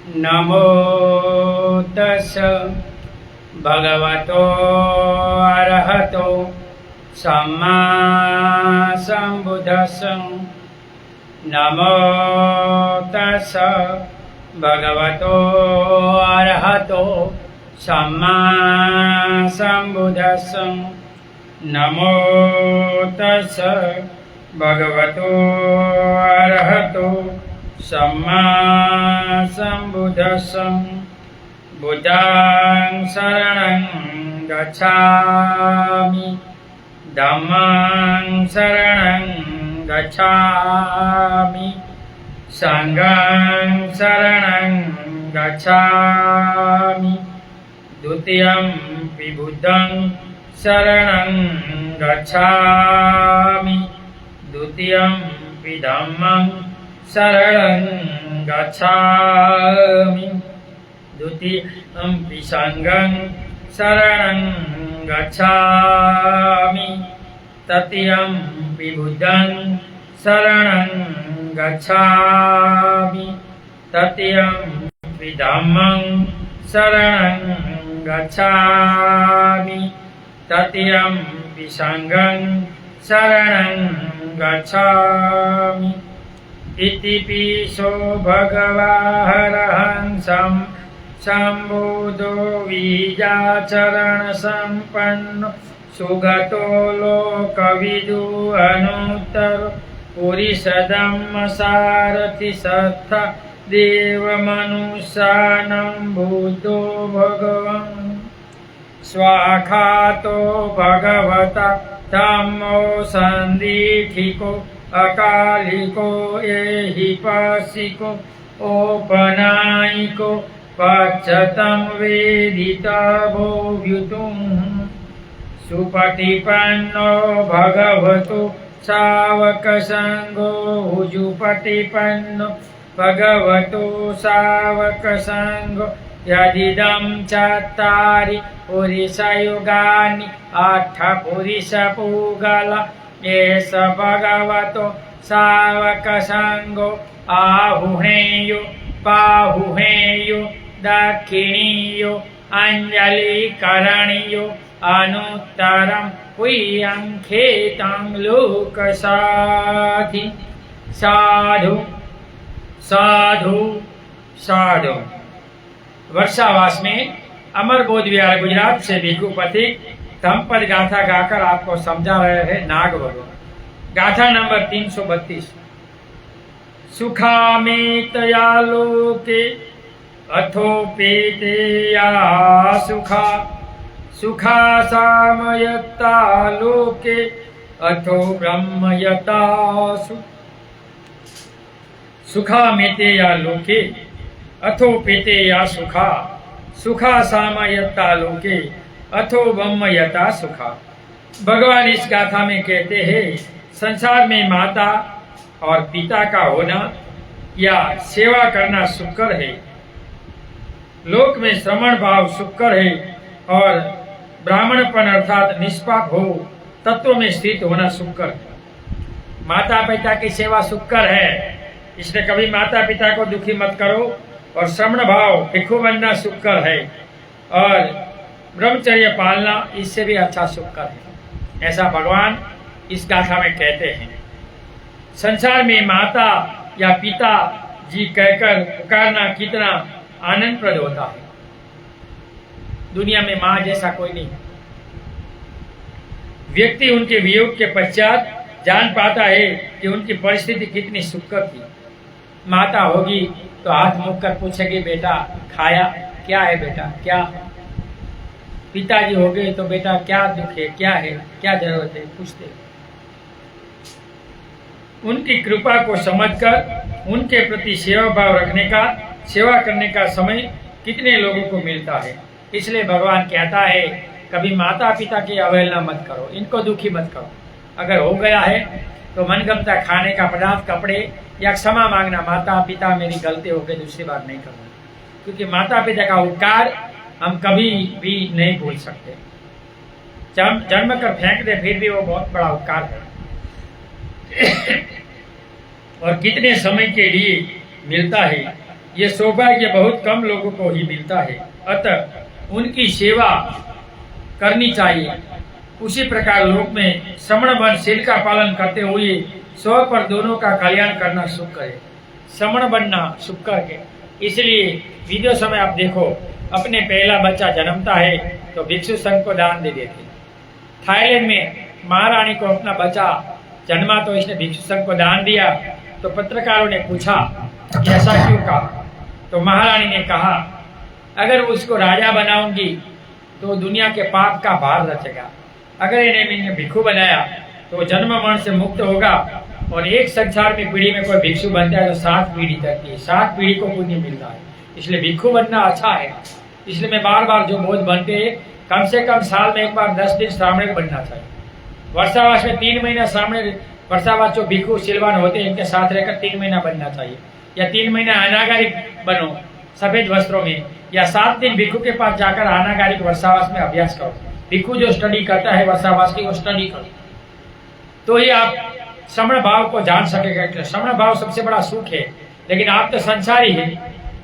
नमो तस् भगवतो अरहतो सम्मा सम्बुद्धस्स। नमो तस् भगवतो अरहतो सम्मा सम्बुद्धस्स। नमो तस् भगवतो अरहतो सम्मा सम्बुद्धस्स। बुद्धं शरणं गच्छामि, धम्मं शरणं गच्छामि, संघं शरणं गच्छामि, द्वितीयंपि बुद्धं शरणं गच्छामि, द्वितीयंपि धम्मं शरणं गच्छामि, द्वितीयंपि संघं शरणं गच्छामि, तृतीयंपि बुद्धं शरणं गच्छामि, तृतीयंपि धम्मं शरणं गच्छामि, तृतीयंपि संघं शरणं गच्छामि। इतिपिसो भगवाहरहंसं सम्बुद्धो बीजाचरणसम्पन्नो सुगतो लोकविदु अनुत्तरो पुरुषधम्मसारथि सत्थ देवमनुष्याणां बुद्धो भगवान्। स्वाखातो भगवता धम्मो सन्दीठिको अकालिको एहिपासिको औपनायिको पच्यतं वेदितभोव्युतुं। सुपटिपन्नो भगवतो सावकसङ्घो उजुपटिपन्नो भगवतो सावकसङ्घो। यदिदं चत्वारि पुरुषयुगानि अथ पुरुषपूगला एष भगवतो सावकसङ्घो। आहुणेयो बाहुहेयो दक्षिणीयो अंजलिकरणीयो अनुत्तरं पुयंखेतं लोकसाधि। साधु साधु साधु। वर्षावास में अमर बोध विहार गुजरात से भिक्षु पथिक धम्मपद गाथा गाकर आपको समझा रहे हैं नाग भगवान। गाथा नंबर 332। सुखामेतया लोके अथोपेतया सुखा, सुखा सामयता लोके अथो ब्रह्मयता सु। सुखामेतया लोके अथोपेतया सुखा, सुखा सामयता लोके अथो ब्रह्मयता सुखा। भगवान इस गाथा में कहते हैं संसार में माता और पिता का होना या सेवा करना सुकर है, लोक में श्रमण भाव सुकर है, और ब्राह्मणपन अर्थात निष्पाप हो तत्व में स्थित होना सुकर है। माता पिता की सेवा सुकर है, इसलिए कभी माता पिता को दुखी मत करो। और श्रमण भाव भिक्षु बनना सुकर है, और ब्रह्मचर्य पालना इससे भी अच्छा सुकर है। ऐसा भगवान इस गाथा में कहते हैं। संसार में माता या पिता जी कहकर पुकारना कितना आनंदप्रद होता है। दुनिया में माँ जैसा कोई नहीं। व्यक्ति उनके वियोग के पश्चात जान पाता है कि उनकी परिस्थिति कितनी सुखकर थी। माता होगी तो हाथ मुख कर पूछेगी बेटा खाया क्या है, बेटा क्या। पिताजी हो गए तो बेटा क्या दुख है, क्या है, क्या जरूरत है, पूछते। उनकी कृपा को समझकर उनके प्रति सेवा भाव रखने का, सेवा करने का समय कितने लोगों को मिलता है। इसलिए भगवान कहता है कभी माता पिता की अवहेलना मत करो, इनको दुखी मत करो। अगर हो गया है तो मनगमता खाने का पदार्थ, कपड़े या क्षमा मांगना, माता पिता मेरी गलती हो गई दूसरी बार नहीं करना। क्योंकि माता पिता का उपकार हम कभी भी नहीं भूल सकते। जन्म कर फेंक दे फिर भी वो बहुत बड़ा उपकार है। और कितने समय के लिए मिलता है ये सौभाग्य बहुत कम लोगों को ही मिलता है, अतः उनकी सेवा करनी चाहिए। उसी प्रकार लोक में श्रमण बन शील का पालन करते हुए स्व पर दोनों का कल्याण करना सुख करे। श्रमण बनना सुख करके, इसलिए वीडियो समय आप देखो, अपने पहला बच्चा जन्मता है तो भिक्षु संघ को दान दे देते। थाईलैंड में महारानी को अपना बच्चा जन्मा तो इसने भिक्षु संघ को दान दिया। तो पत्रकारों ने पूछा कि ऐसा क्यों कहा? तो महारानी ने कहा, अगर उसको राजा बनाऊंगी तो दुनिया के पाप का भार रचेगा, अगर इन्हें मैंने भिक्षु बनाया तो जन्म मरण से मुक्त होगा। और एक संसार में पीढ़ी में कोई भिक्षु बनता है तो 7 पीढ़ी तक की 7 पीढ़ी को पुण्य मिलता है। इसलिए भिक्षु बनना अच्छा है। इसलिए मैं बार बार जो बोझ बनते हैं, कम से कम साल में एक बार 10 दिन श्रावण बनना चाहिए। वर्षावास में 3 महीना श्रावण वर्षावास जो भिक्षु सिलवान होते हैं इनके साथ रहकर 3 महीना बनना चाहिए, या 3 महीना अनागारिक बनो सफेद वस्त्रों में, या 7 दिन भिक्षु के पास जाकर अनागारिक वर्षावास में अभ्यास करो। भिक्षु जो स्टडी करता है वर्षावास की वो स्टडी करो, तो ही आप श्रमण भाव को जान सकेगा। श्रमण भाव सबसे बड़ा सुख है, लेकिन आप तो संसारी है,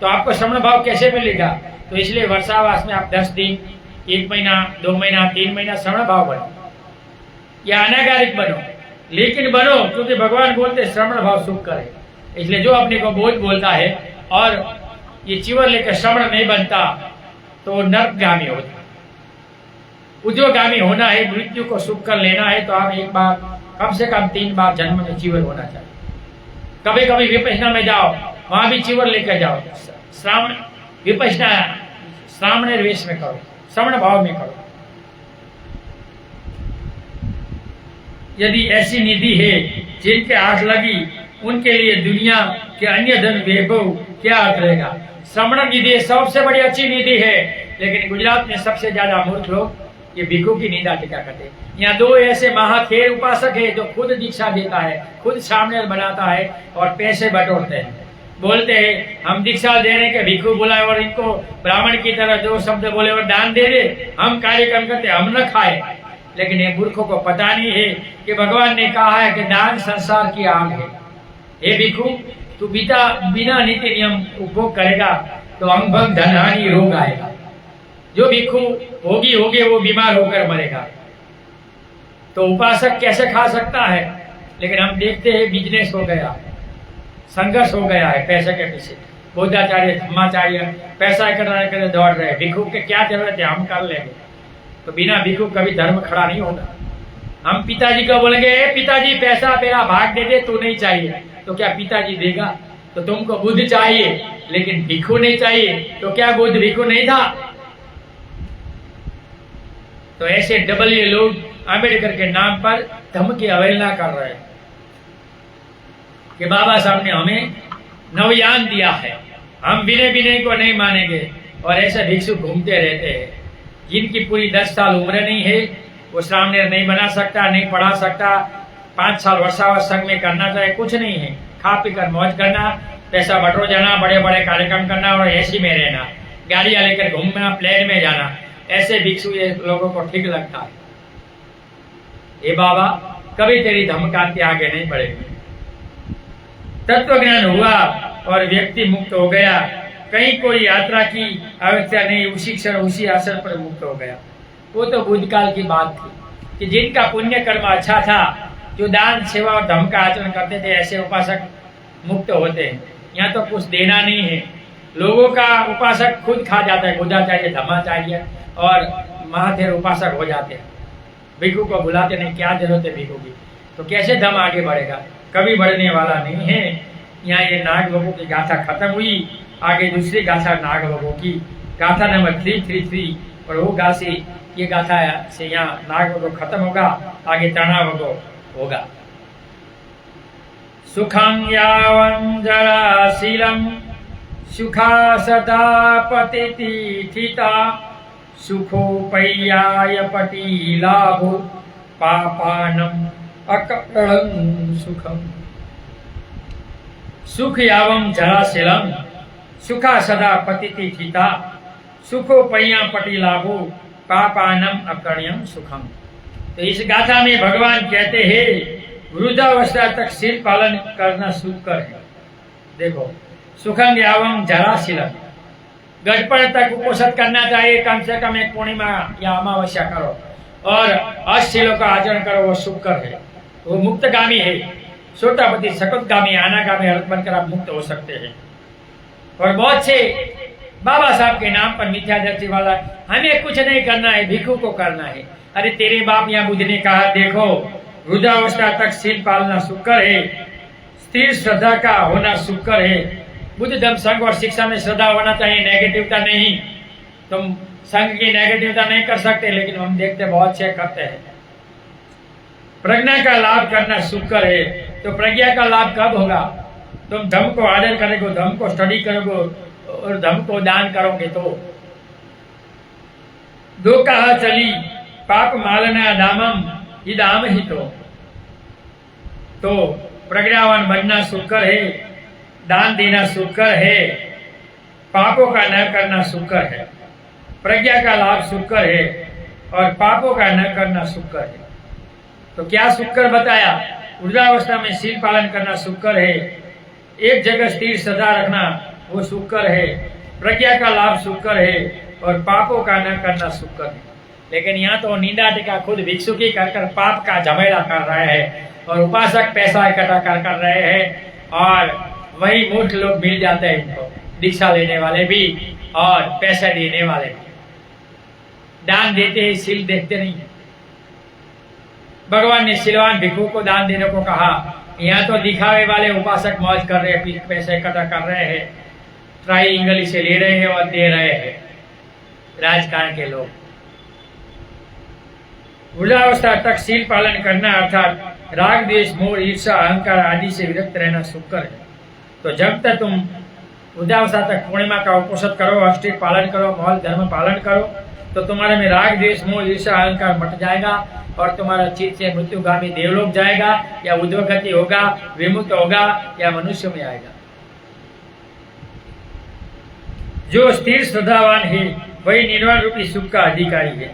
तो आपको श्रमण भाव कैसे मिलेगा? तो इसलिए वर्षावास में आप 10 दिन, 1 महीना, 2 महीना, 3 महीना श्रमण भाव बनो या अनागारिक बनो, लेकिन बनो, क्योंकि भगवान बोलते श्रमण भाव सुख करे। इसलिए जो अपने को बोझ बोलता है और ये चिवर लेकर श्रमण नहीं बनता तो नरकगामी होता। उद्योगामी होना है, मृत्यु को सुख कर लेना है, तो आप एक बार कम से कम 3 बार जन्म में चिवर होना चाहिए। कभी कभी विपश्यना में जाओ, वहां भी चिवर लेकर जाओ। श्रावण विपश्यना श्रावण वेश में करो, श्रवण भाव में करो। यदि ऐसी निधि है जिनके आंख लगी, उनके लिए दुनिया के अन्य धन वैभव क्या अर्थ रहेगा? श्रवण निधि सबसे बड़ी अच्छी निधि है, लेकिन गुजरात में सबसे ज्यादा मूर्ख लोग ये भिक्षु की निंदा टीका करते हैं। यहाँ 2 ऐसे महाखेर उपासक है जो खुद दीक्षा देता है, खुद सामने बनाता है और पैसे बटोरते हैं। बोलते हैं हम दीक्षा देने के भिक्षु बुलाए और इनको ब्राह्मण की तरह जो शब्द बोले और दान दे दे, हम कार्यक्रम करते, हम न खाए। लेकिन ये मूर्खों को पता नहीं है कि भगवान ने कहा है कि दान संसार की आग है। हे भिक्षु, तू बिना नीति नियम उपभोग करेगा तो अंग भंग धनहानि रोग आएगा। जो भिक्षु होगी वो बीमार होकर मरेगा। तो उपासक कैसे खा सकता है? लेकिन हम देखते हैं बिजनेस हो गया, संघर्ष हो गया है पैसे के पीछे। बौद्धाचार्य धर्माचार्य पैसा इकट्ठा करके दौड़ रहे, भिक्षु के क्या जरूरत है, हम कर लेंगे। तो बिना भिक्षु कभी धर्म खड़ा नहीं होगा। हम पिताजी को बोलेंगे पिताजी पैसा मेरा भाग दे दे, तू नहीं चाहिए, तो क्या पिताजी देगा? तो तुमको बुद्ध चाहिए लेकिन भिक्षु नहीं चाहिए, तो क्या बुद्ध भिक्षु नहीं था? तो ऐसे डबलिए लोग अम्बेडकर के नाम पर धर्म की अवहेलना कर रहे हैं कि बाबा साहब ने हमें नवयान दिया है, हम विनय को नहीं मानेंगे। और ऐसे भिक्षु घूमते रहते हैं जिनकी पूरी 10 साल उम्र नहीं है, वो सामने नहीं बना सकता, नहीं पढ़ा सकता। 5 साल वर्षावास संघ में करना चाहे कुछ नहीं है, खा पी कर मौज करना, पैसा बटोर जाना, बड़े बड़े कार्यक्रम करना और एसी में रहना, गाड़ियां लेकर घूमना, प्लेन में जाना। ऐसे भिक्षु ये लोगों को ठीक लगता है। ये बाबा कभी तेरी धर्मक्रांति आगे नहीं बढ़ेगी। तत्व ज्ञान हुआ और व्यक्ति मुक्त हो गया, कहीं कोई यात्रा की आवश्यकता नहीं, उसी क्षण उसी आसन पर मुक्त हो गया। वो तो भूतकाल की बात थी कि जिनका पुण्य कर्म अच्छा था, जो दान सेवा और धर्म का आचरण करते थे, ऐसे उपासक मुक्त होते हैं। यहाँ तो कुछ देना नहीं है, लोगों का उपासक खुद खा जाता है। बुद्धाचार्य धर्माचार्य और महाथेर उपासक हो जाते हैं, भिक्षु को बुलाते नहीं, क्या जरूरत है भिक्षु की? तो कैसे धर्म आगे बढ़ेगा? कभी बढ़ने वाला नहीं है। यहाँ ये नाग लोगों की गाथा खत्म हुई, आगे दूसरी गाथा नाग लोगों की, गाथा नंबर 333, और वो गाथी ये गाथा से यहाँ नाग लोगों खत्म होगा, आगे तणाव होगा। सुखं यावं जराशीलं सुखा सदा पतितिथिता सुखोपय्याय पति लाभो पापानम अकरणं सुखम। सुख यावं जराशीलं सुखा सदा पतितिथिता सुखोपय्या पति लाभो पापानम अकरणं सुखम। तो इस गाथा में भगवान कहते हैं वृद्धावस्था तक शील पालन करना सुखकर है। देखो, सुखंग यावं जराशीलम। गढ़पड़ तक उपोषण करना चाहिए, कम से कम एक पूर्णिमा या अमावस्या करो और 8 शीलों का आचरण करो, वो शुक्र है, वो मुक्तगामी है। सोटापति सकटगामी अनागामी अर्थ बनकर आप मुक्त हो सकते हैं। और बहुत से बाबा साहब के नाम पर मिथ्या दृष्टि वाला, हमें कुछ नहीं करना है, भिक्षु को करना है। अरे तेरे बाप या बुद्ध ने कहा, देखो वृद्धावस्था तक शील पालना शुक्र है, स्थिर श्रद्धा का होना शुक्र है। बुद्ध धर्म संघ और शिक्षा में श्रद्धा होना चाहिए, नेगेटिवता नहीं। तुम संघ की नेगेटिवता नहीं कर सकते, लेकिन हम देखते बहुत से करते हैं। प्रज्ञा का लाभ करना शुक्र है, तो प्रज्ञा का लाभ कब होगा? तुम धर्म को आदर करोगे, धर्म को स्टडी करोगे और धर्म को दान करोगे तो। दो कहा चली पाप मालना दामम इदाम ही तो प्रज्ञावान बनना शुक्र है, दान देना शुक्र है, पापों का न करना शुक्र है। प्रज्ञा का लाभ शुक्र है और पापों का न करना शुक्र है। तो क्या शुक्र बताया? वृद्धावस्था में शील पालन करना शुक्र है, एक जगह स्थिर श्रद्धा रखना वो शुक्र है, प्रज्ञा का लाभ शुक्र है और पापों का न करना शुक्र है। लेकिन यहाँ तो निंदा टीका खुद भिक्षुकी कर पाप का झमेला कर रहे हैं और उपासक पैसा इकट्ठा कर रहे हैं, और वही मूर्ख लोग मिल जाते हैं इनको, दीक्षा लेने वाले भी और पैसा देने वाले भी। दान देते हैं, शील देखते नहीं। भगवान ने शीलवान भिक्षु को दान देने को कहा, यहाँ तो दिखावे वाले उपासक मौज कर रहे हैं, पैसे इकट्ठा कर रहे हैं, ट्राई इंगली से ले रहे हैं और दे रहे हैं राजकारण के लोग। वृद्धावस्था तक शील पालन करना अर्थात राग द्वेष मोह ईर्षा अहंकार आदि से विरक्त रहना शुक्र है। तो जब तक तुम वृद्धावस्था तक पूर्णिमा का उपोषण करो, अष्टिक पालन करो, मौल धर्म पालन करो, तो तुम्हारे में राग द्वेष मोह ईर्षा अहंकार मट जाएगा और तुम्हारा चित्त से मृत्युगामी देवलोक जाएगा या उद्वगति होगा, विमुक्त होगा या मनुष्य में आएगा। जो स्थिर श्रद्धावान है वही निर्वाण रूपी सुख का अधिकारी है।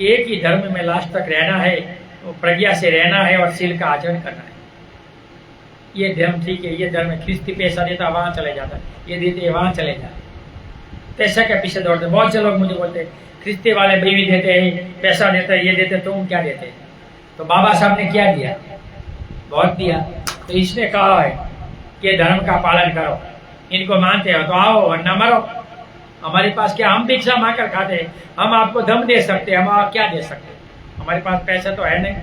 एक ही धर्म में लास्ट तक रहना है, प्रज्ञा से रहना है और शील का आचरण करना है। ये धर्म ठीक है, ये धर्म है, ख्रिस्ती पैसा देता वहां चले जाता है, ये देते वहां चले जाते, पैसा के पीछे दौड़ते। बहुत से लोग मुझे बोलते हैं ख्रिस्ती वाले बीवी देते हैं, पैसा देते हैं, ये देते, तुम क्या देते हैं? तो बाबा साहब ने क्या दिया? बहुत दिया। तो इसने कहा है कि धर्म का पालन करो, इनको मानते हो तो आओ वरना मरो। हमारे पास क्या, हम भिक्षा मांगकर खाते हैं, हम आपको धम दे सकते हैं, हम आप क्या दे सकते हैं? हमारे पास पैसा तो है नहीं।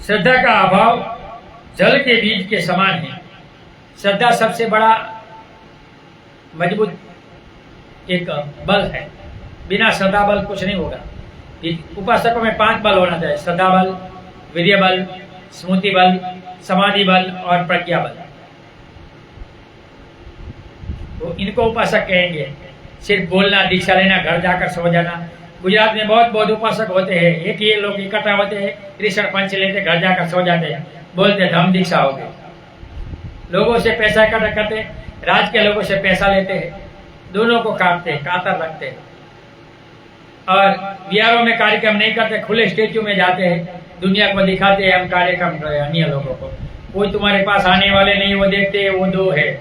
श्रद्धा का अभाव जल के बीज के समान है। श्रद्धा सबसे बड़ा मजबूत एक बल है, बिना श्रद्धा बल कुछ नहीं होगा। उपासकों में 5 बल होना चाहिए: श्रद्धा बल, वीर्य बल, स्मृति बल, समाधि बल और प्रज्ञा बल। तो इनको उपासक कहेंगे। सिर्फ बोलना, दीक्षा लेना, घर जाकर सो जाना। गुजरात में बहुत बहुत उपासक होते हैं, एक ही लोग इकट्ठा होते हैं, कृष्ण पंच लेते, घर जाकर सो जाते हैं, बोलते धम दीक्षा हो गई। लोगों से पैसा इकट्ठा करते, राज के लोगों से पैसा लेते हैं, दोनों को काटते हैं, कातर रखते हैं। और बिहारों में कार्यक्रम नहीं करते, खुले स्टेच्यू में जाते हैं, दुनिया को दिखाते हैं हम कार्यक्रम कर रहे हैं, अन्य लोगों को। कोई तुम्हारे पास आने वाले नहीं, वो देखते हैं वो 2 है।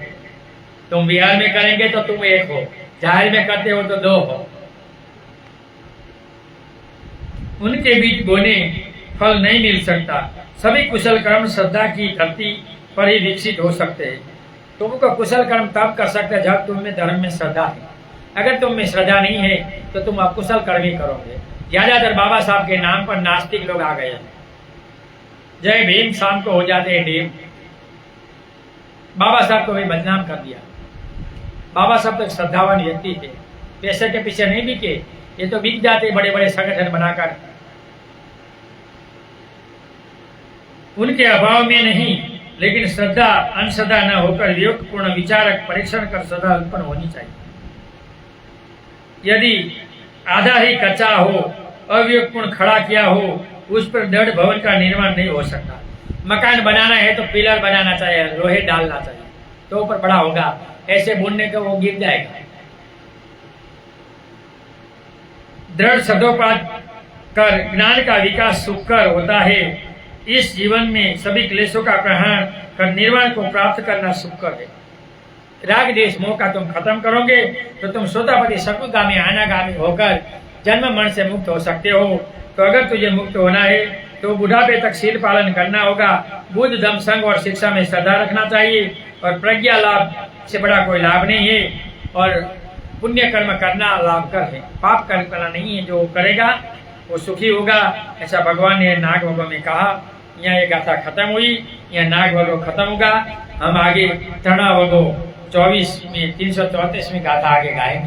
तुम बिहार में करेंगे तो तुम 1 हो, जाहिर में करते हो तो 2 हो। उनके बीच बोने फल नहीं मिल सकता। सभी कुशल कर्म श्रद्धा की धरती पर ही विकसित हो सकते हैं। तुमको कुशल कर्म तब कर सकते हैं जब तुम में धर्म में श्रद्धा है। अगर तुम में श्रद्धा नहीं है तो तुम अकुशल कर्म ही करोगे। ज्यादातर बाबा साहब के नाम पर नास्तिक लोग आ गए हैं। जय भीम शाम को हो जाते हैं भीम। बाबा साहब को भी बदनाम कर दिया। बाबा साहब तो श्रद्धावान व्यक्ति थे, पैसे के पीछे नहीं बिके, ये तो बिक जाते बड़े बड़े संगठन बनाकर। उनके अभाव में नहीं, लेकिन श्रद्धा अंधश्रद्धा न होकर विवेकपूर्ण विचारक परीक्षण कर श्रद्धा उत्पन्न होनी चाहिए। यदि आधा ही कच्चा हो, अविवेकपूर्ण खड़ा किया हो, उस पर दृढ़ भवन का निर्माण नहीं हो सकता। मकान बनाना है तो पिलर बनाना चाहिए, लोहे डालना चाहिए तो ऊपर बड़ा होगा। ऐसे बुनने को वो गिर जाएगा। दृढ़ सदोपात कर ज्ञान का विकास सुखकर होता है। इस जीवन में सभी क्लेशों का ग्रहण कर निर्वाण को प्राप्त करना सुखकर है। राग देश मोह का तुम खत्म करोगे तो तुम सोतापति सकुगामी अनागामी होकर जन्म मरण से मुक्त हो सकते हो। तो अगर तुझे मुक्त होना है तो बुढ़ापे तक शील पालन करना होगा। बुद्ध धम्म संघ और शिक्षा में श्रद्धा रखना चाहिए और प्रज्ञा लाभ से बड़ा कोई लाभ नहीं है। और पुण्य कर्म करना लाभकर है, पाप कर्म करना नहीं है। जो करेगा वो सुखी होगा, ऐसा भगवान ने नाग भगव में कहा। यहाँ ये गाथा खत्म हुई, यहाँ नाग भगव खत्म होगा। हम आगे तृणा भगव 24 में 334 में गाथा आगे गाएंगे।